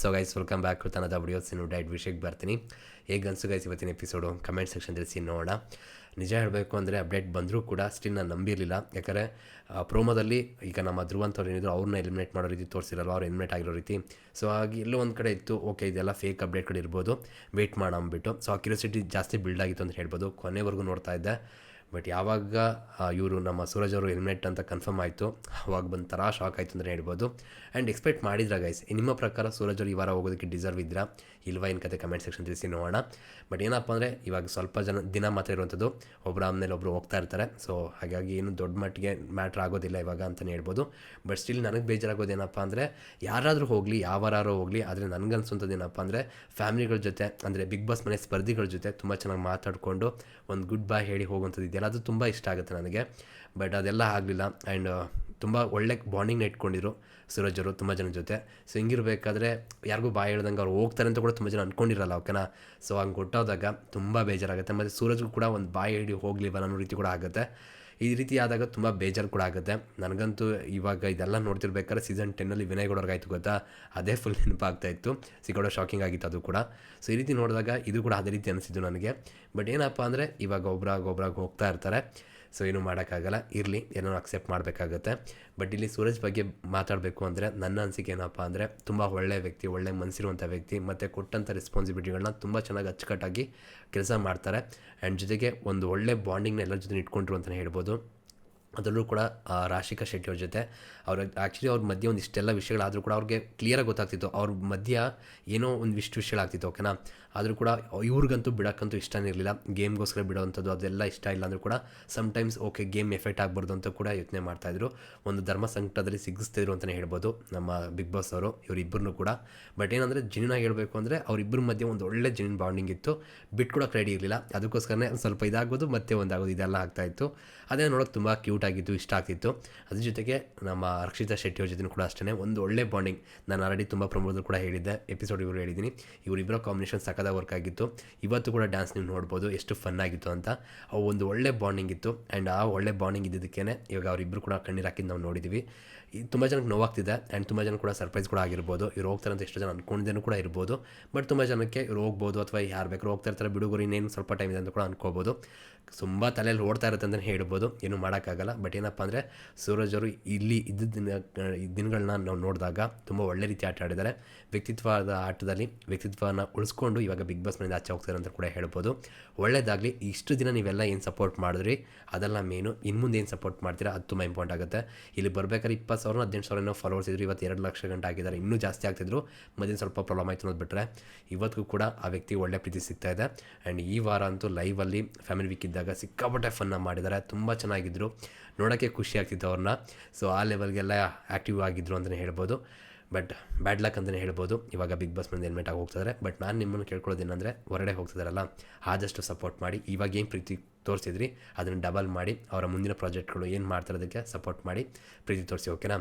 So guys welcome back to ತನದ videos. ಇನ್ನು diet ವಿಷಯಕ್ಕೆ ಬರ್ತೀನಿ. ಹೇಗೆ ಅನಿಸು ಗೈಸ್ ಇವತ್ತಿನ ಎಪಿಸೋಡು ಕಮೆಂಟ್ ಸೆಕ್ಷನ್ ತಿಳಿಸಿ ನೋಡೋಣ. ನಿಜ ಹೇಳಬೇಕು ಅಂದರೆ ಅಪ್ಡೇಟ್ ಬಂದರೂ ಕೂಡ ಸ್ಟಿಲ್ ನಾನು ನಂಬಿರಲಿಲ್ಲ. ಯಾಕಂದರೆ ಪ್ರೋಮೋದಲ್ಲಿ ಈಗ ನಮ್ಮ ಧ್ರುವಂತವ್ರು ಏನಿದ್ರು ಅವ್ರನ್ನ ಎಲಿಮಿನೇಟ್ ಮಾಡೋ ರೀತಿ ತೋರಿಸಿರಲ್ಲ, ಅವ್ರು ಎಲಿಮಿನೇಟ್ ಆಗಿರೋ ರೀತಿ. ಸೊ ಹಾಗೆ ಎಲ್ಲೋ ಒಂದು ಕಡೆ ಇತ್ತು, ಓಕೆ ಇದೆಲ್ಲ ಫೇಕ್ ಅಪ್ಡೇಟ್ಗಳು ಇರ್ಬೋದು, ವೆಯ್ಟ್ ಮಾಡೋಣ ಅಂದ್ಬಿಟ್ಟು. ಸೊ ಆ ಕ್ಯೂರಿಯಾಸಿಟಿ ಜಾಸ್ತಿ ಬಿಲ್ಡ್ ಆಗಿತ್ತು ಅಂತ ಹೇಳ್ಬೋದು. ಕೊನೆವರೆಗೂ ನೋಡ್ತಾ ಇದ್ದೆ. ಬಟ್ ಯಾವಾಗ ಇವರು ನಮ್ಮ ಸೂರಜ್ ಅವರು ಎಲಿಮಿನೇಟ್ ಅಂತ ಕನ್ಫರ್ಮ್ ಆಯಿತು, ಅವಾಗ ಬಂದು ಥರ ಶಾಕ್ ಆಯಿತು ಅಂತಲೇ ಹೇಳ್ಬೋದು. ಆ್ಯಂಡ್ ಎಕ್ಸ್ಪೆಕ್ಟ್ ಮಾಡಿದ್ರ ಗೈಸ್? ನಿಮ್ಮ ಪ್ರಕಾರ ಸೂರಜ್ ಅವರು ಈ ವಾರ ಹೋಗೋದಕ್ಕೆ ಡಿಸರ್ವ್ ಇದ್ರಾ ಇಲ್ವಾ ಏನು ಕತೆ ಕಮೆಂಟ್ ಸೆಕ್ಷನ್ ತಿಳಿಸಿ ನೋಡೋಣ. ಬಟ್ ಏನಪ್ಪ ಅಂದರೆ ಇವಾಗ ಸ್ವಲ್ಪ ದಿನ ಮಾತ್ರ ಇರುವಂಥದ್ದು, ಒಬ್ಬರು ಆಮೇಲೆ ಒಬ್ಬರು ಹೋಗ್ತಾ ಇರ್ತಾರೆ. ಸೊ ಹಾಗಾಗಿ ಏನು ದೊಡ್ಡ ಮಟ್ಟಿಗೆ ಮ್ಯಾಟ್ರ್ ಆಗೋದಿಲ್ಲ ಇವಾಗ ಅಂತಲೇ ಹೇಳ್ಬೋದು. ಬಟ್ ಸ್ಟಿಲ್ ನನಗೆ ಬೇಜಾರಾಗೋದೇನಪ್ಪ ಅಂದರೆ ಯಾರಾದರೂ ಹೋಗಲಿ, ಯಾವಾರು ಹೋಗಲಿ, ಆದರೆ ನನಗನ್ಸುವಂಥದ್ದು ಏನಪ್ಪ ಅಂದರೆ ಫ್ಯಾಮಿಲಿಗಳ ಜೊತೆ, ಅಂದರೆ ಬಿಗ್ ಬಾಸ್ ಮನೆ ಸ್ಪರ್ಧಿಗಳ ಜೊತೆ ತುಂಬ ಚೆನ್ನಾಗಿ ಮಾತಾಡಿಕೊಂಡು ಒಂದು ಗುಡ್ ಬೈ ಹೇಳಿ ಹೋಗುವಂಥದ್ದು ಇದೆಯಲ್ಲ, ಅದು ತುಂಬ ಇಷ್ಟ ಆಗುತ್ತೆ ನನಗೆ. ಬಟ್ ಅದೆಲ್ಲ ಆಗಲಿಲ್ಲ. ಆ್ಯಂಡ್ ತುಂಬ ಒಳ್ಳೆ ಬಾಂಡಿಂಗ್ನ ಇಟ್ಕೊಂಡಿದ್ರು ಸೂರಜ್ ಅವರು ತುಂಬ ಜನ ಜೊತೆ. ಸೊ ಹಿಂಗಿರಬೇಕಾದ್ರೆ ಯಾರಿಗೂ ಬಾಯಿ ಹೇಳ್ದಂಗೆ ಅವ್ರು ಹೋಗ್ತಾರೆ ಅಂತ ಕೂಡ ತುಂಬ ಜನ ಅಂದ್ಕೊಂಡಿರಲ್ಲ, ಓಕೆನಾ. ಸೊ ಹಂಗೆ ಕೊಟ್ಟೋದಾಗ ತುಂಬ ಬೇಜಾರಾಗುತ್ತೆ. ಮತ್ತು ಸೂರಜ್ಗೂ ಕೂಡ ಒಂದು ಬಾಯಿ ಹೇಳಿ ಹೋಗ್ಲಿಲ್ಲ ಅನ್ನೋ ರೀತಿ ಕೂಡ ಆಗುತ್ತೆ. ಈ ರೀತಿ ಆದಾಗ ತುಂಬ ಬೇಜಾರು ಕೂಡ ಆಗುತ್ತೆ. ನನಗಂತೂ ಇವಾಗ ಇದೆಲ್ಲ ನೋಡ್ತಿರ್ಬೇಕಾದ್ರೆ ಸೀಸನ್ 10 ವಿನಯ್ ಗೌಡರ್ಗಾಯ್ತು ಗೊತ್ತಾ, ಅದೇ ಫುಲ್ ನೆನಪಾಗ್ತಾಯಿತ್ತು. ಸಿಗೋಡೋ ಶಾಕಿಂಗ್ ಆಗಿತ್ತು ಅದು ಕೂಡ. ಸೊ ಈ ರೀತಿ ನೋಡಿದಾಗ ಇದು ಕೂಡ ಅದೇ ರೀತಿ ಅನಿಸಿದ್ದು ನನಗೆ. ಬಟ್ ಏನಪ್ಪ ಅಂದರೆ ಇವಾಗ ಒಬ್ರಾಗ ಹೋಗ್ತಾ ಇರ್ತಾರೆ. ಸೊ ಏನೂ ಮಾಡೋಕ್ಕಾಗಲ್ಲ, ಇರಲಿ, ಏನೋ ಅಕ್ಸೆಪ್ಟ್ ಮಾಡಬೇಕಾಗತ್ತೆ. ಬಟ್ ಇಲ್ಲಿ ಸೂರಜ್ ಬಗ್ಗೆ ಮಾತಾಡಬೇಕು ಅಂದರೆ ನನ್ನ ಅನಿಸಿಕೆ ಏನಪ್ಪ ಅಂದರೆ ತುಂಬ ಒಳ್ಳೆಯ ವ್ಯಕ್ತಿ, ಒಳ್ಳೆ ಮನಸ್ಸಿರುವಂಥ ವ್ಯಕ್ತಿ, ಮತ್ತು ಕೊಟ್ಟಂಥ ರೆಸ್ಪಾನ್ಸಿಬಿಲಿಟಿಗಳನ್ನ ತುಂಬ ಚೆನ್ನಾಗಿ ಅಚ್ಚುಕಟ್ಟಾಗಿ ಕೆಲಸ ಮಾಡ್ತಾರೆ. ಆ್ಯಂಡ್ ಜೊತೆಗೆ ಒಂದು ಒಳ್ಳೆ ಬಾಂಡಿಂಗ್ನ ಎಲ್ಲರ ಜೊತೆ ಇಟ್ಕೊಂಡ್ರು ಅಂತಲೇ ಹೇಳ್ಬೋದು. ಅದರಲ್ಲೂ ಕೂಡ ರಾಶಿಕಾ ಶೆಟ್ಟಿ ಅವ್ರ ಜೊತೆ ಆ್ಯಕ್ಚುಲಿ ಅವ್ರ ಮಧ್ಯೆ ಒಂದಿಷ್ಟೆಲ್ಲ ವಿಷಯಗಳಾದರೂ ಕೂಡ ಅವ್ರಿಗೆ ಕ್ಲಿಯರಾಗಿ ಗೊತ್ತಾಗ್ತಿತ್ತು. ಅವ್ರ ಮಧ್ಯ ಏನೋ ಒಂದಿಷ್ಟು ವಿಷಯಗಳಾಗ್ತಿತ್ತು, ಓಕೆನಾ. ಆದರೂ ಕೂಡ ಇವ್ರಿಗಂತೂ ಬಿಡೋಕ್ಕಂತೂ ಇಷ್ಟನೇ ಇರಲಿಲ್ಲ. ಗೇಮ್ಗೋಸ್ಕರ ಬಿಡೋವಂಥದ್ದು ಅದೆಲ್ಲ ಇಷ್ಟ ಇಲ್ಲ ಅಂದರೂ ಕೂಡ ಸಮ್ಟೈಮ್ಸ್ ಓಕೆ ಗೇಮ್ ಎಫೆಕ್ಟ್ ಆಗಬಾರ್ದು ಅಂತ ಕೂಡ ಯೋಚನೆ ಮಾಡ್ತಾಯಿದ್ರು. ಒಂದು ಧರ್ಮ ಸಂಕಟದಲ್ಲಿ ಸಿಗಿಸ್ತಿದ್ರು ಅಂತಲೇ ಹೇಳ್ಬೋದು ನಮ್ಮ ಬಿಗ್ ಬಾಸ್ ಅವರು ಇವರಿಬ್ಬರನ್ನೂ ಕೂಡ. ಬಟ್ ಏನಂದರೆ ಜೆನ್ಯೂನಾಗಿ ಹೇಳಬೇಕು ಅಂದರೆ ಅವರಿಬ್ಬರ ಮಧ್ಯೆ ಒಂದು ಒಳ್ಳೆ ಜೆನ್ಯೂನ್ ಬಾಂಡಿಂಗ್ ಇತ್ತು. ಬಿಟ್ಕೊಡೋಕೆ ರೆಡಿ ಇರಲಿಲ್ಲ. ಅದಕ್ಕೋಸ್ಕರನೇ ಸ್ವಲ್ಪ ಇದಾಗೋದು ಮತ್ತೆ ಒಂದಾಗೋದು ಇದೆಲ್ಲ ಆಗ್ತಾಯಿತ್ತು. ಅದೇ ನೋಡೋಕೆ ತುಂಬ ಕ್ಯೂಟ್ ಆಗಿತ್ತು, ಇಷ್ಟ ಆಗ್ತಿತ್ತು. ಅದ್ರ ಜೊತೆಗೆ ನಮ್ಮ ರಕ್ಷಿತಾ ಶೆಟ್ಟಿ ಅವ್ರ ಜೊತೆ ಕೂಡ ಅಷ್ಟೇ ಒಂದು ಒಳ್ಳೆ ಬಾಂಡಿಂಗ್. ನಾನು ಆಲ್ರೆಡಿ ತುಂಬ ಪ್ರಮೋದಲ್ಲಿ ಕೂಡ ಹೇಳಿದ್ದೆ, ಎಪಿಸೋಡ್ ಇವರು ಹೇಳಿದ್ದೀನಿ, ಇವರಿಬ್ಬರ ಕಾಂಬಿನೇಷನ್ ಸಖತ್ತಾಗಿ ವರ್ಕ್ ಆಗಿತ್ತು. ಇವತ್ತು ಕೂಡ ಡ್ಯಾನ್ಸ್ ನೀವು ನೋಡ್ಬೋದು ಎಷ್ಟು ಫನ್ ಆಗಿತ್ತು ಅಂತ. ಅವು ಒಂದು ಒಳ್ಳೆ ಬಾಂಡಿಂಗ್ ಇತ್ತು. ಆ್ಯಂಡ್ ಆ ಒಳ್ಳೆ ಬಾಂಡಿಂಗ್ ಇದ್ದದಕ್ಕೇ ಇವಾಗ ಅವರಿಬ್ಬರು ಕೂಡ ಕಣ್ಣೀರು ಹಾಕಿದ್ದು ನಾವು ನೋಡಿದ್ದೀವಿ. ತುಂಬ ಜನಕ್ಕೆ ನೋವಾಗ್ತಿದೆ. ಆ್ಯಂಡ್ ತುಂಬ ಜನ ಕೂಡ ಸರ್ಪ್ರೈಸ್ ಕೂಡ ಆಗಿರ್ಬೋದು. ಇವ್ರು ಹೋಗ್ತಾರೆ ಅಂತ ಎಷ್ಟೋ ಜನ ಅಂದ್ಕೊಂಡಿದ್ದೇನೂ ಕೂಡ ಇರ್ಬೋದು. ಬಟ್ ತುಂಬ ಜನಕ್ಕೆ ಇವ್ರು ಹೋಗ್ಬೋದು, ಅಥವಾ ಯಾರು ಬೇಕಾದ್ರೂ ಹೋಗ್ತಾ ಇರ್ತಾರೆ, ಬಿಡುಗರು ಇನ್ನೇನು ಸ್ವಲ್ಪ ಟೈಮ್ ಇದೆ ಅಂತ ಕೂಡ ಅಂದ್ಕೋಬೋದು. ತುಂಬ ತಲೆಯಲ್ಲಿ ಓಡ್ತಾ ಇರುತ್ತೆ ಅಂತಲೇ ಹೇಳ್ಬೋದು, ಏನೂ ಮಾಡೋಕ್ಕಾಗಲ್ಲ. ಬಟ್ ಏನಪ್ಪ ಅಂದರೆ ಸೂರಜ್ ಅವರು ಇಲ್ಲಿ ದಿನಗಳನ್ನ ನಾವು ನೋಡಿದಾಗ ತುಂಬ ಒಳ್ಳೆ ರೀತಿ ಆಟ ಆಡಿದ್ದಾರೆ. ವ್ಯಕ್ತಿತ್ವದ ಆಟದಲ್ಲಿ ವ್ಯಕ್ತಿತ್ವನ ಉಳಿಸ್ಕೊಂಡು ಇವಾಗ ಬಿಗ್ ಬಾಸ್ ಮನೆಯಿಂದ ಆಚೆ ಹೋಗ್ತಾರೆ ಅಂತ ಕೂಡ ಹೇಳ್ಬೋದು. ಒಳ್ಳೆಯದಾಗಲಿ. ಇಷ್ಟು ದಿನ ನೀವೆಲ್ಲ ಏನು ಸಪೋರ್ಟ್ ಮಾಡಿದ್ರಿ ಅದೆಲ್ಲ ಮೇನು. ಇನ್ನು ಮುಂದೆ ಏನು ಸಪೋರ್ಟ್ ಮಾಡ್ತೀರಾ ಅದು ತುಂಬ ಇಂಪಾರ್ಟೆಂಟ್ ಆಗುತ್ತೆ. ಇಲ್ಲಿ ಬರಬೇಕಾದ್ರೆ 20,000 18,000 ಫಾಲೋವರ್ಸ್ ಇದ್ರು, ಇವತ್ತು 2 ಲಕ್ಷ ಗಂಟೆ ಆಗಿದ್ದಾರೆ. ಇನ್ನೂ ಜಾಸ್ತಿ ಆಗ್ತಿದ್ರು, ಮಧ್ಯ ಸ್ವಲ್ಪ ಪ್ರಾಬ್ಲಮ್ ಆಯಿತು ಅನ್ನೋದು ಬಿಟ್ಟರೆ ಇವತ್ತಿಗೂ ಕೂಡ ಆ ವ್ಯಕ್ತಿ ಒಳ್ಳೆ ಪ್ರೀತಿ ಸಿಗ್ತಾ ಇದೆ. ಆ್ಯಂಡ್ ಈ ವಾರ ಅಂತೂ ಲೈವಲ್ಲಿ ಫ್ಯಾಮಿಲಿ ವೀಕ್ ಇದ್ದಾಗ ಸಿಕ್ಕಾಪಟ್ಟೆ ಫನ್ನ ಮಾಡಿದ್ದಾರೆ. ತುಂಬ ಚೆನ್ನಾಗಿದ್ದರು, ನೋಡೋಕ್ಕೆ ಖುಷಿ ಆಗ್ತಿತ್ತು ಅವ್ರನ್ನ. ಸೊ ಆ ಲೆವೆಲ್ಗೆಲ್ಲ ಆ್ಯಕ್ಟಿವ್ ಆಗಿದ್ದರು ಅಂತಲೇ ಹೇಳ್ಬೋದು. ಬಟ್ ಬ್ಯಾಡ್ ಲಕ್ ಅಂತಲೇ ಹೇಳ್ಬೋದು. ಇವಾಗ ಬಿಗ್ ಬಾಸ್ ಮಂದಿ ಎಲಿಮಿನೇಟ್ ಆಗಿ ಹೋಗ್ತಿದ್ದಾರೆ. ಬಟ್ ನಾನು ನಿಮ್ಮನ್ನು ಕೇಳ್ಕೊಳ್ಳೋದೇನೆಂದರೆ ಹೊರಗಡೆ ಹೋಗ್ತಿದ್ದಾರಲ್ಲ, ಆದಷ್ಟು ಸಪೋರ್ಟ್ ಮಾಡಿ. ಇವಾಗ ಏನು ಪ್ರೀತಿ ತೋರಿಸಿದ್ರಿ ಅದನ್ನು ಡಬಲ್ ಮಾಡಿ. ಅವರ ಮುಂದಿನ ಪ್ರಾಜೆಕ್ಟ್ಗಳು ಏನು ಮಾಡ್ತಾರೆ ಅದಕ್ಕೆ ಸಪೋರ್ಟ್ ಮಾಡಿ, ಪ್ರೀತಿ ತೋರಿಸಿ, ಓಕೆನಾ.